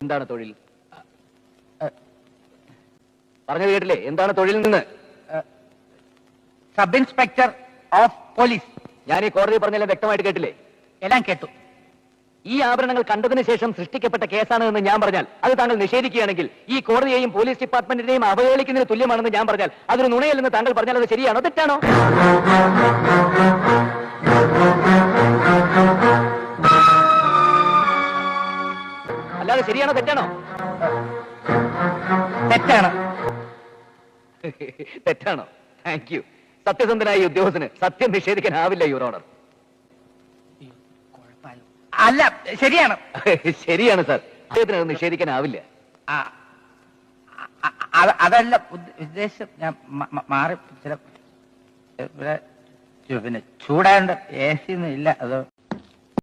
എന്താണ് തൊഴിൽ? പറഞ്ഞത് കേട്ടില്ലേ? എന്താണ് തൊഴിൽ നിന്ന്? Sub inspector of police. ഞാൻ ഈ കോടതി പറഞ്ഞെല്ലാം വ്യക്തമായിട്ട് കേട്ടില്ലേ? എല്ലാം കേട്ടു. ഈ ആഭരണങ്ങൾ കണ്ടതിന് ശേഷം സൃഷ്ടിക്കപ്പെട്ട കേസാണ് എന്ന് ഞാൻ പറഞ്ഞാൽ അത് താങ്കൾ നിഷേധിക്കുകയാണെങ്കിൽ ഈ കോടതിയെയും പോലീസ് ഡിപ്പാർട്ട്മെന്റിനെയും അവഹേളിക്കുന്നതിന് തുല്യമാണെന്ന് ഞാൻ പറഞ്ഞാൽ അതൊരു നുണയല്ലെന്ന് താങ്കൾ പറഞ്ഞാൽ അത് ശരിയാണോ തെറ്റാണോ? അല്ലാതെ ശരിയാണോ തെറ്റാണോ? തെറ്റാണ്. തെറ്റാണോ? Thank you. സത്യസന്ധനായ ഈ ഉദ്യോഗസ്ഥന് സത്യം നിഷേധിക്കാനാവില്ല യുവർ ഓണർ. അല്ല, ശരിയാണ്. ശരിയാണ് സാർ, അദ്ദേഹത്തിന് അത് നിഷേധിക്കാനാവില്ല. അതല്ല ഉദ്ദേശം. ഞാൻ മാറി ചില പിന്നെ ചൂടാണ്ട് AC ഒന്നും ഇല്ല. അത്